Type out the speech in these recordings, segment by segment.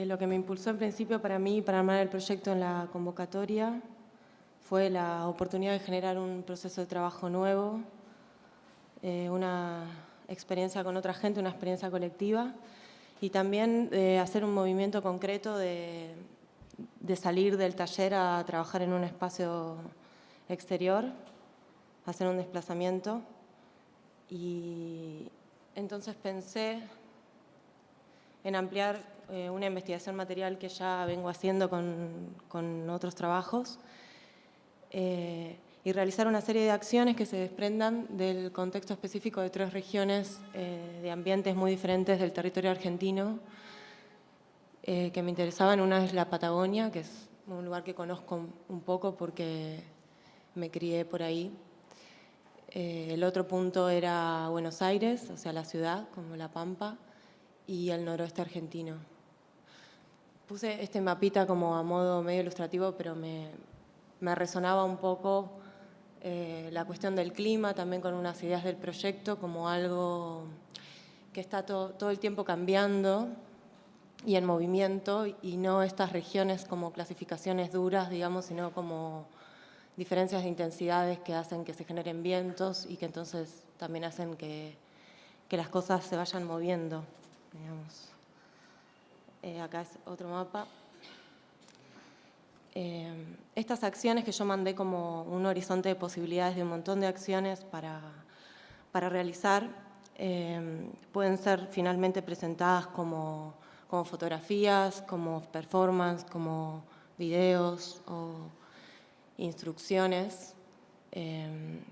Lo que me impulsó en principio para mí, para armar el proyecto en la convocatoria, fue la oportunidad de generar un proceso de trabajo nuevo, una experiencia con otra gente, una experiencia colectiva, y también hacer un movimiento concreto de salir del taller a trabajar en un espacio exterior, hacer un desplazamiento. Y entonces pensé en ampliar una investigación material que ya vengo haciendo con otros trabajos y realizar una serie de acciones que se desprendan del contexto específico de 3 regiones de ambientes muy diferentes del territorio argentino que me interesaban. Una es la Patagonia, que es un lugar que conozco un poco porque me crié por ahí. El otro punto era Buenos Aires, o sea, la ciudad, como La Pampa, y el noroeste argentino. Puse este mapita como a modo medio ilustrativo, pero me resonaba un poco la cuestión del clima, también con unas ideas del proyecto, como algo que está todo el tiempo cambiando y en movimiento, y no estas regiones como clasificaciones duras, digamos, sino como diferencias de intensidades que hacen que se generen vientos y que entonces también hacen que las cosas se vayan moviendo, digamos. Acá es otro mapa. Estas acciones que yo mandé como un horizonte de posibilidades de un montón de acciones para realizar, pueden ser finalmente presentadas como fotografías, como performance, como videos o instrucciones, que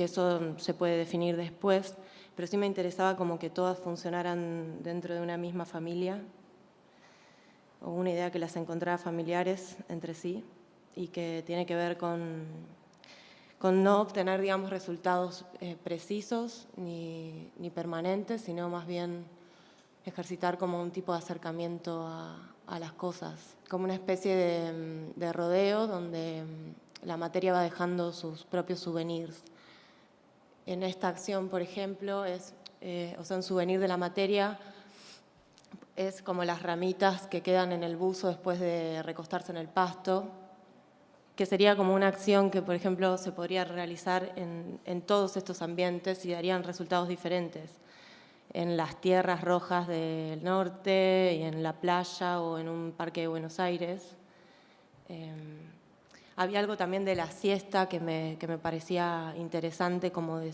eso se puede definir después, pero sí me interesaba como que todas funcionaran dentro de una misma familia, o una idea que las encontrara familiares entre sí y que tiene que ver con no obtener, digamos, resultados precisos ni permanentes, sino más bien ejercitar como un tipo de acercamiento a las cosas, como una especie de rodeo donde la materia va dejando sus propios souvenirs. En esta acción, por ejemplo, un souvenir de la materia es como las ramitas que quedan en el buzo después de recostarse en el pasto, que sería como una acción que, por ejemplo, se podría realizar en todos estos ambientes y darían resultados diferentes. En las tierras rojas del norte, y en la playa o en un parque de Buenos Aires. Había algo también de la siesta que me parecía interesante, como de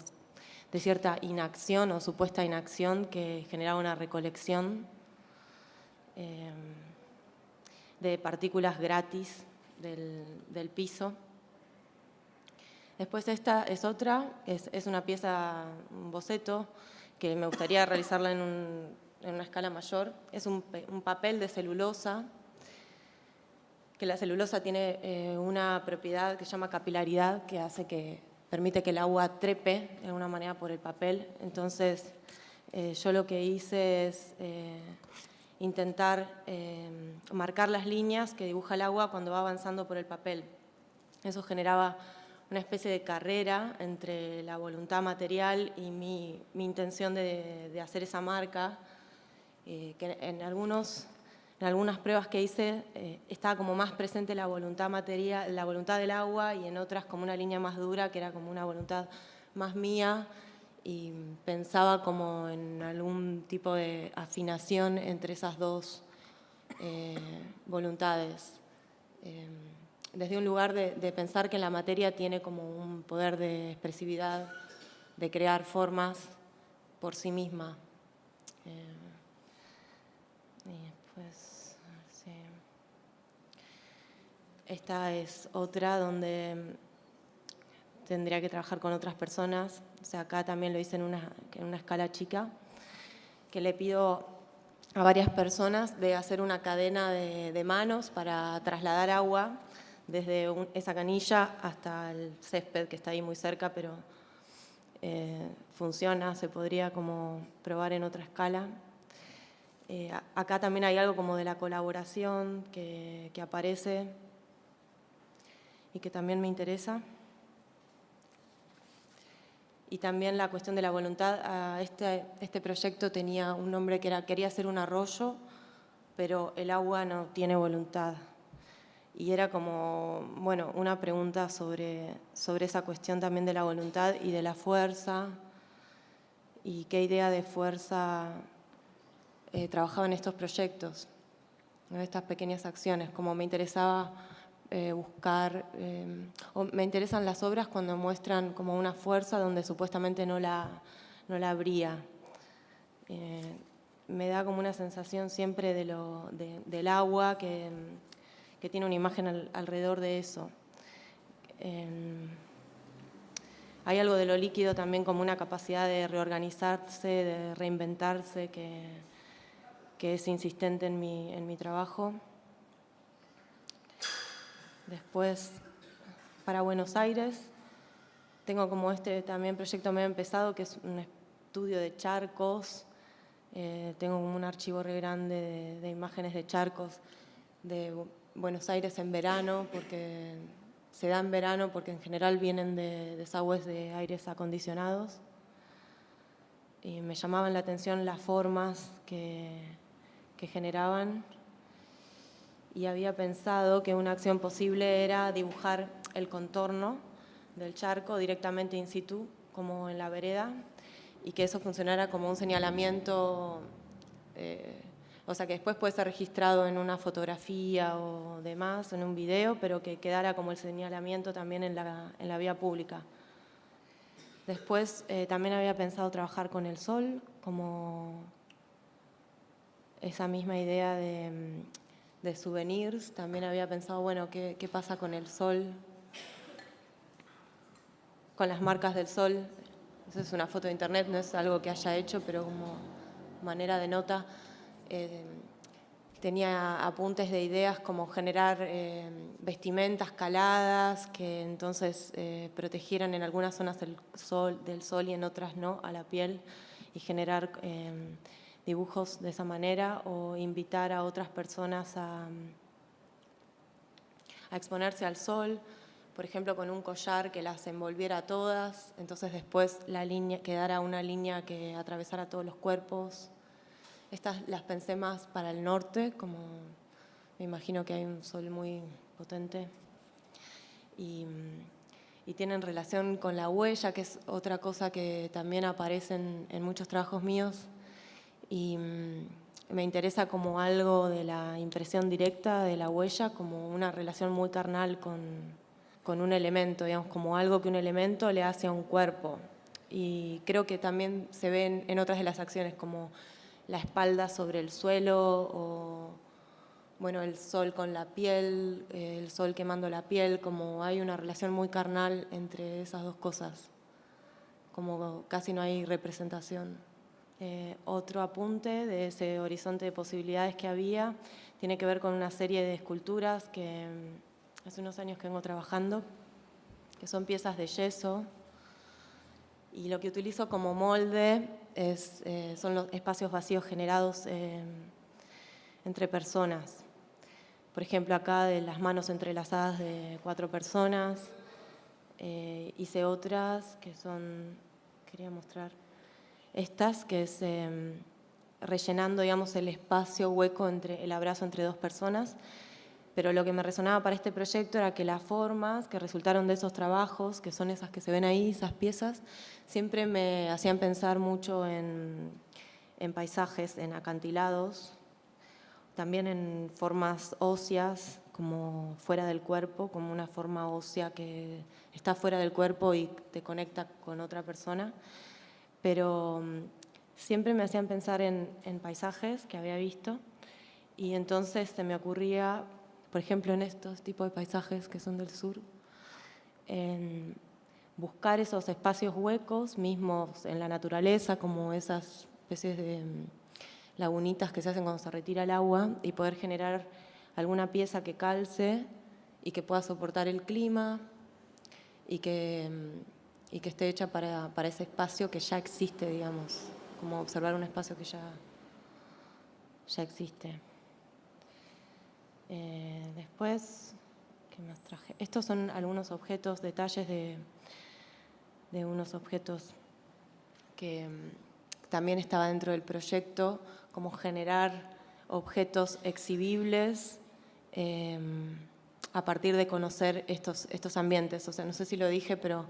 cierta inacción o supuesta inacción que generaba una recolección de partículas gratis del piso. Después esta es otra, es una pieza, un boceto, que me gustaría realizarla en una escala mayor. Es un papel de celulosa, que la celulosa tiene una propiedad que se llama capilaridad, que permite que el agua trepe de alguna manera por el papel. Entonces, yo lo que hice es intentar marcar las líneas que dibuja el agua cuando va avanzando por el papel. Eso generaba una especie de carrera entre la voluntad material y mi intención de hacer esa marca, que en algunas pruebas que hice estaba como más presente la voluntad material, la voluntad del agua, y en otras como una línea más dura, que era como una voluntad más mía, y pensaba como en algún tipo de afinación entre esas dos voluntades. Desde un lugar de pensar que la materia tiene como un poder de expresividad, de crear formas por sí misma. Y después, sí. Esta es otra donde tendría que trabajar con otras personas. O sea, acá también lo hice en una escala chica, que le pido a varias personas de hacer una cadena de manos para trasladar agua desde esa canilla hasta el césped que está ahí muy cerca, pero funciona, se podría como probar en otra escala. Acá también hay algo como de la colaboración que aparece y que también me interesa. Y también la cuestión de la voluntad. Este proyecto tenía un nombre que era, quería ser un arroyo, pero el agua no tiene voluntad. Y era como, bueno, una pregunta sobre esa cuestión también de la voluntad y de la fuerza, y qué idea de fuerza trabajaba en estos proyectos, en estas pequeñas acciones. Como me interesaba buscar, o me interesan las obras cuando muestran como una fuerza donde supuestamente no la habría. Me da como una sensación siempre del agua que tiene una imagen alrededor de eso. Hay algo de lo líquido también como una capacidad de reorganizarse, de reinventarse, que es insistente en mi trabajo. Después, para Buenos Aires, tengo como este también proyecto medio empezado, que es un estudio de charcos. Tengo como un archivo re grande de imágenes de charcos de Buenos Aires en verano, porque se da en verano, porque en general vienen de desagües de aires acondicionados. Y me llamaban la atención las formas que generaban. Y había pensado que una acción posible era dibujar el contorno del charco directamente in situ, como en la vereda, y que eso funcionara como un señalamiento, o sea, que después puede ser registrado en una fotografía o demás, en un video, pero que quedara como el señalamiento también en la vía pública. Después también había pensado trabajar con el sol, como esa misma idea de souvenirs. También había pensado, bueno, ¿qué pasa con el sol? Con las marcas del sol. Eso es una foto de internet, no es algo que haya hecho, pero como manera de nota. Tenía apuntes de ideas como generar vestimentas caladas que entonces protegieran en algunas zonas del sol y en otras no, a la piel, y generar dibujos de esa manera, o invitar a otras personas a exponerse al sol, por ejemplo, con un collar que las envolviera a todas, entonces después quedara una línea que atravesara todos los cuerpos. Estas las pensé más para el norte, como me imagino que hay un sol muy potente. Y tienen relación con la huella, que es otra cosa que también aparece en muchos trabajos míos. Y me interesa como algo de la impresión directa de la huella, como una relación muy carnal con un elemento, digamos, como algo que un elemento le hace a un cuerpo. Y creo que también se ven en otras de las acciones, como la espalda sobre el suelo, o bueno, el sol con la piel, el sol quemando la piel, como hay una relación muy carnal entre esas dos cosas, como casi no hay representación. Otro apunte de ese horizonte de posibilidades que había tiene que ver con una serie de esculturas que hace unos años que vengo trabajando, que son piezas de yeso, y lo que utilizo como molde son los espacios vacíos generados entre personas. Por ejemplo, acá de las manos entrelazadas de 4 personas. Hice otras que son, quería mostrar, estas, que es rellenando, digamos, el espacio hueco entre el abrazo entre 2 personas. Pero lo que me resonaba para este proyecto era que las formas que resultaron de esos trabajos, que son esas que se ven ahí, esas piezas, siempre me hacían pensar mucho en paisajes, en acantilados, también en formas óseas, como fuera del cuerpo, como una forma ósea que está fuera del cuerpo y te conecta con otra persona. Pero siempre me hacían pensar en paisajes que había visto, y entonces se me ocurría, por ejemplo, en estos tipos de paisajes que son del sur, en buscar esos espacios huecos mismos en la naturaleza, como esas especies de lagunitas que se hacen cuando se retira el agua, y poder generar alguna pieza que calce y que pueda soportar el clima y que esté hecha para ese espacio que ya existe, digamos, como observar un espacio que ya existe. Después, ¿qué más traje? Estos son algunos objetos, detalles de unos objetos que también estaba dentro del proyecto, como generar objetos exhibibles a partir de conocer estos ambientes. O sea, no sé si lo dije, pero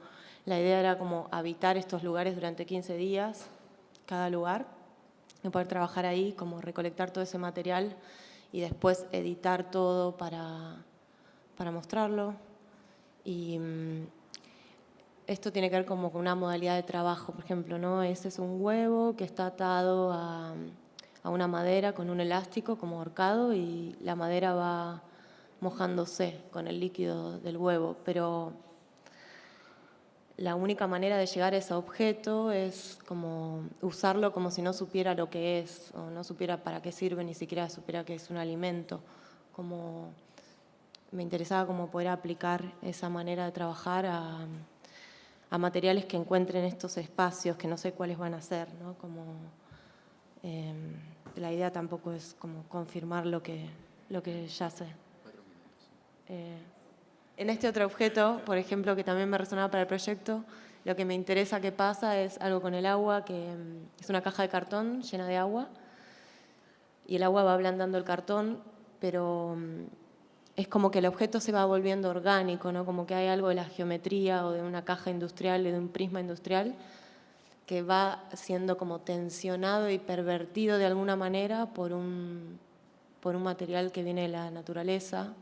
la idea era como habitar estos lugares durante 15 días, cada lugar, y poder trabajar ahí, como recolectar todo ese material y después editar todo para mostrarlo. Y esto tiene que ver como con una modalidad de trabajo, por ejemplo, ¿no? Ese es un huevo que está atado a una madera con un elástico como ahorcado y la madera va mojándose con el líquido del huevo, pero la única manera de llegar a ese objeto es como usarlo como si no supiera lo que es, o no supiera para qué sirve, ni siquiera supiera que es un alimento. Como me interesaba como poder aplicar esa manera de trabajar a materiales que encuentren estos espacios, que no sé cuáles van a ser, ¿no? Como, la idea tampoco es como confirmar lo que ya sé. En este otro objeto, por ejemplo, que también me resonaba para el proyecto, lo que me interesa que pasa es algo con el agua, que es una caja de cartón llena de agua, y el agua va ablandando el cartón, pero es como que el objeto se va volviendo orgánico, ¿no? Como que hay algo de la geometría o de una caja industrial, de un prisma industrial, que va siendo como tensionado y pervertido de alguna manera por un material que viene de la naturaleza.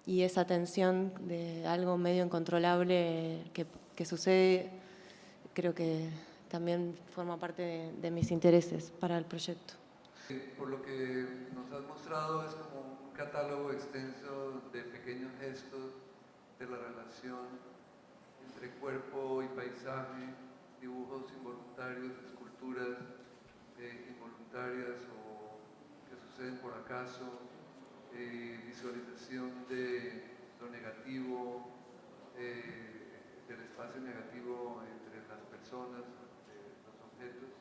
Y esa tensión de algo medio incontrolable que sucede, creo que también forma parte de mis intereses para el proyecto. Por lo que nos has mostrado es como un catálogo extenso de pequeños gestos de la relación entre cuerpo y paisaje, dibujos involuntarios, esculturas involuntarias o que suceden por acaso, visualización de lo negativo, del espacio negativo entre las personas, los objetos.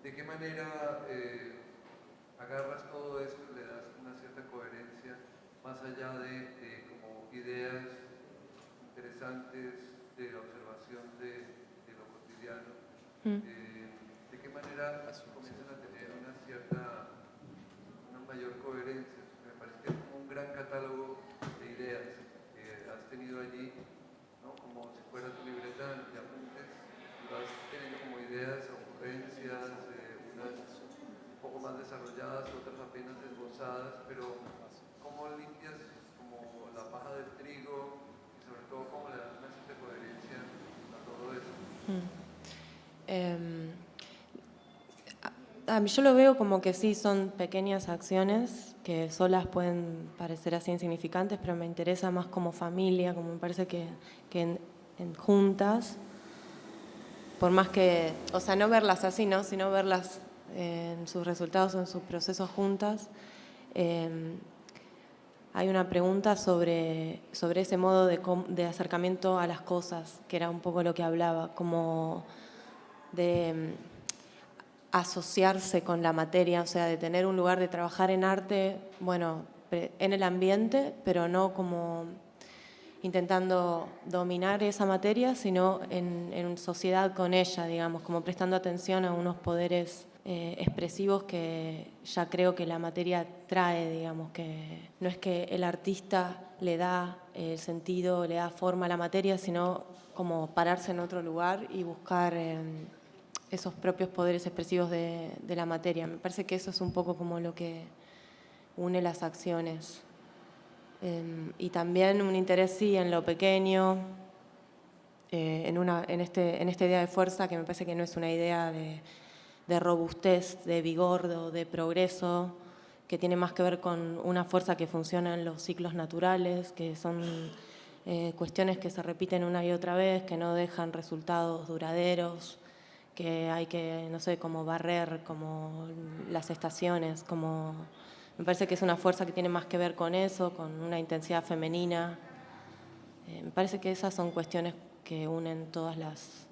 ¿De qué manera agarras todo esto y le das una cierta coherencia más allá de como ideas interesantes de observación de lo cotidiano? ¿De qué manera comienzan a tener una mayor coherencia? Me parece que es como un gran catálogo de ideas que has tenido allí, ¿no? Como si fuera tu libreta de apuntes, y vas teniendo como ideas, ocurrencias, unas un poco más desarrolladas, otras apenas esbozadas, pero ¿cómo limpias como la paja del trigo y sobre todo cómo le das una cierta coherencia a todo eso? Yo lo veo como que sí, son pequeñas acciones que solas pueden parecer así insignificantes, pero me interesa más como familia, como me parece que en juntas, por más que, o sea, no verlas así, ¿no? Sino verlas en sus resultados o en sus procesos juntas. Hay una pregunta sobre ese modo de acercamiento a las cosas, que era un poco lo que hablaba, como de asociarse con la materia, o sea, de tener un lugar de trabajar en arte, bueno, en el ambiente, pero no como intentando dominar esa materia, sino en sociedad con ella, digamos, como prestando atención a unos poderes expresivos que ya creo que la materia trae, digamos, que no es que el artista le da el sentido, le da forma a la materia, sino como pararse en otro lugar y buscar esos propios poderes expresivos de la materia. Me parece que eso es un poco como lo que une las acciones. Y también un interés, sí, en lo pequeño, en esta idea de fuerza, que me parece que no es una idea de robustez, de vigor o de progreso, que tiene más que ver con una fuerza que funciona en los ciclos naturales, que son cuestiones que se repiten una y otra vez, que no dejan resultados duraderos, que hay que, no sé, como barrer, como las estaciones, como... Me parece que es una fuerza que tiene más que ver con eso, con una intensidad femenina. Me parece que esas son cuestiones que unen todas las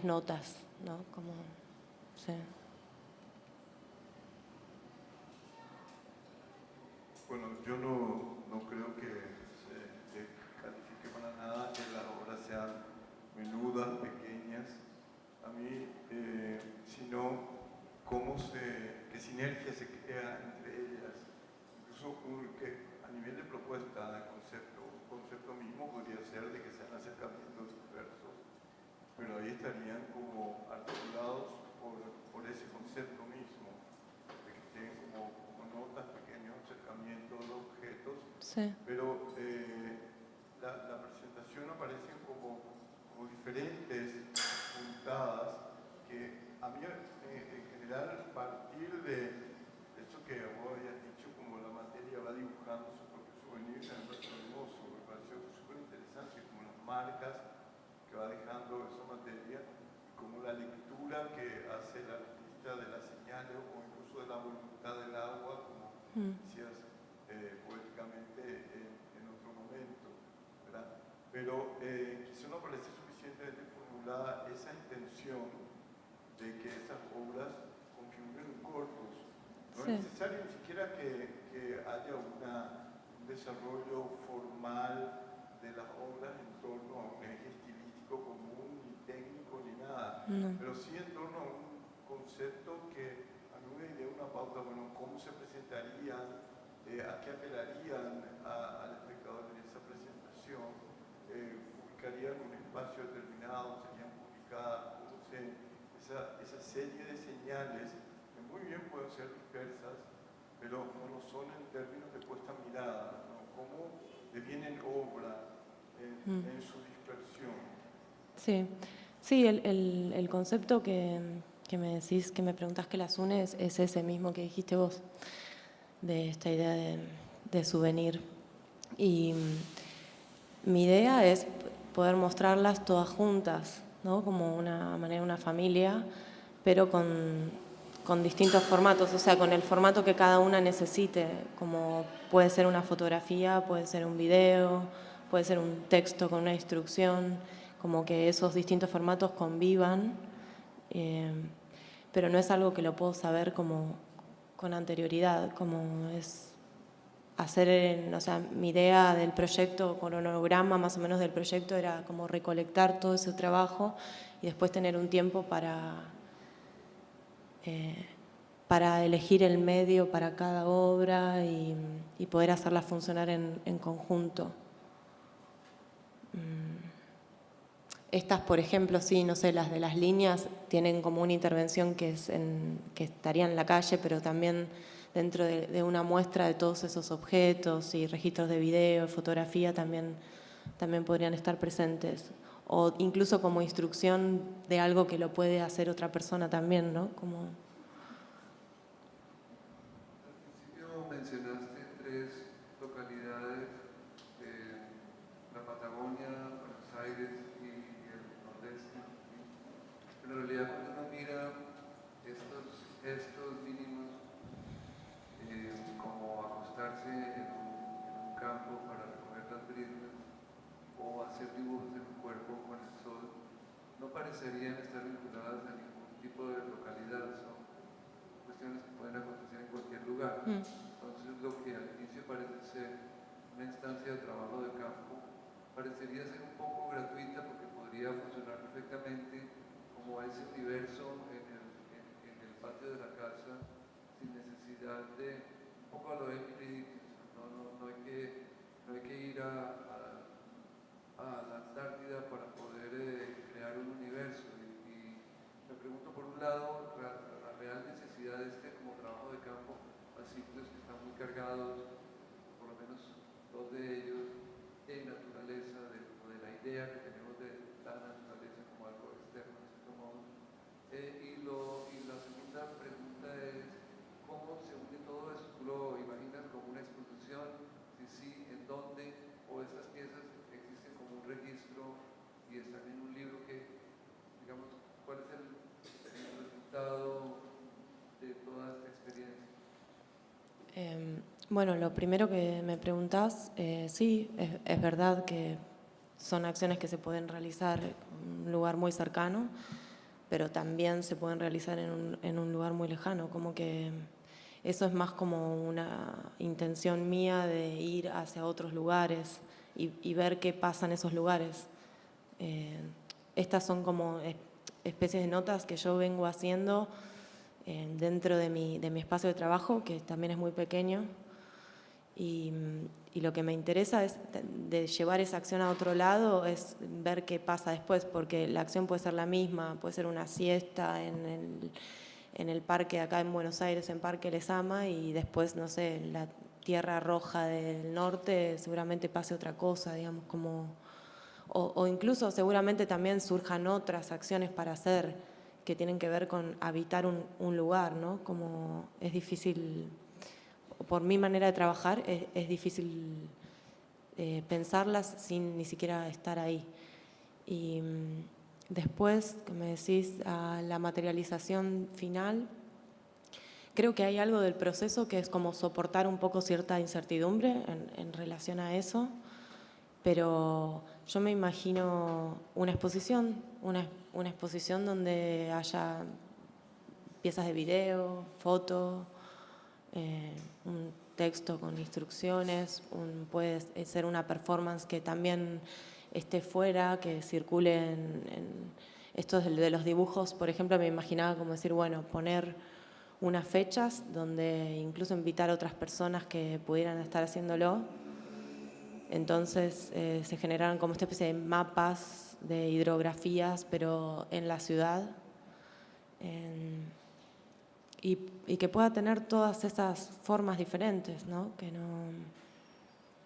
notas, ¿no? Como, sí. Bueno, yo no creo que se califique para nada que las obras sean menudas, pequeñas, a mí, sino qué sinergia se crea entre ellas. Incluso que a nivel de propuesta, de concepto, un concepto mismo podría ser de que sean acercamientos diversos, pero ahí estarían como articulados por ese concepto mismo, de que tienen como notas, pequeños acercamientos de objetos, Sí. pero la presentación aparecen como diferentes puntadas que a mí en general partir de eso que vos habías dicho, como la materia va dibujando su propio souvenir, me pareció hermoso, me pareció súper interesante, como las marcas que va dejando esa materia, como la lectura que hace el artista de las señales o incluso de la voluntad del agua, como decías poéticamente en otro momento, ¿verdad? Pero quizá no parece suficientemente formulada esa intención de que esas obras configuren un corpus. No es necesario ni siquiera que haya un desarrollo formal de las obras en torno a un eje estilístico común, ni técnico, ni nada, pero sí en torno a un concepto que a mí me dio una pauta, bueno, cómo se presentarían, a qué apelarían al espectador en esa presentación, publicarían en un espacio determinado, serían publicadas, esa serie de señales que muy bien pueden ser dispersas, pero no lo son en términos de puesta mirada, ¿no? Cómo devienen obra en su dispersión. Sí, sí, el concepto que me decís, que me preguntás que las une, es ese mismo que dijiste vos, de esta idea de souvenir. Y mi idea es poder mostrarlas todas juntas, ¿no? Como una manera, una familia, pero con distintos formatos, o sea, con el formato que cada una necesite, como puede ser una fotografía, puede ser un video, puede ser un texto con una instrucción, como que esos distintos formatos convivan, pero no es algo que lo puedo saber como con anterioridad, como es hacer, o sea, mi idea del proyecto, cronograma más o menos del proyecto, era como recolectar todo ese trabajo y después tener un tiempo para elegir el medio para cada obra y poder hacerla funcionar en conjunto. Estas, por ejemplo, sí, no sé, las de las líneas tienen como una intervención que estaría en la calle, pero también dentro de una muestra de todos esos objetos y registros de video, fotografía, también podrían estar presentes. O incluso como instrucción de algo que lo puede hacer otra persona también, ¿no? Como... Al principio mencionaste 3 localidades, la Patagonia, Buenos Aires y el Nordeste. Pero en realidad cuando uno mira estos gestos mínimos, como acostarse en un campo para recoger las brisnas o hacer dibujos en un cuerpo con el sol, no parecerían estar vinculadas a ningún tipo de localidad, son cuestiones que pueden acontecer en cualquier lugar. Entonces lo que al inicio parece ser una instancia de trabajo de campo, parecería ser un poco gratuita porque podría funcionar perfectamente como ese universo en el patio de la casa, sin necesidad de, un poco a lo de Emily, no hay que ir a la Antártida para poder crear un universo. Y me pregunto, por un lado, la real necesidad de como trabajo de campo a sitios que están muy cargados, por lo menos 2 de ellos, en naturaleza, o de la idea que tenemos de la naturaleza como algo externo, de cierto modo. Y la segunda pregunta es, ¿cómo se une todo eso? ¿Tú lo imaginas como una exposición? Si sí, ¿en dónde? ¿O estas piezas existen como un registro y están en un libro que, digamos, cuál es el resultado de toda esta experiencia? Bueno, lo primero que me preguntás, sí, es verdad que son acciones que se pueden realizar en un lugar muy cercano, pero también se pueden realizar en un lugar muy lejano, como que eso es más como una intención mía de ir hacia otros lugares y ver qué pasa en esos lugares. Estas son como especies de notas que yo vengo haciendo dentro de mi espacio de trabajo, que también es muy pequeño. Y lo que me interesa es de llevar esa acción a otro lado, es ver qué pasa después, porque la acción puede ser la misma, puede ser una siesta en el parque acá en Buenos Aires, en Parque Lezama, y después, no sé, en la Tierra Roja del Norte seguramente pase otra cosa, digamos, como... O incluso seguramente también surjan otras acciones para hacer que tienen que ver con habitar un lugar, ¿no? Como es difícil... Por mi manera de trabajar, es difícil pensarlas sin ni siquiera estar ahí. Y después, que me decís, a la materialización final, creo que hay algo del proceso que es como soportar un poco cierta incertidumbre en relación a eso, pero yo me imagino una exposición donde haya piezas de video, fotos, un texto con instrucciones, puede ser una performance que también esté fuera, que circule esto de los dibujos, por ejemplo, me imaginaba como decir, bueno, poner unas fechas donde incluso invitar a otras personas que pudieran estar haciéndolo. Entonces se generaron como esta especie de mapas de hidrografías, pero en la ciudad. Y que pueda tener todas esas formas diferentes, ¿no? Que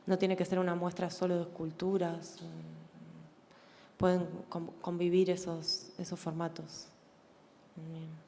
no tiene que ser una muestra solo de esculturas. Pueden convivir esos formatos. Bien.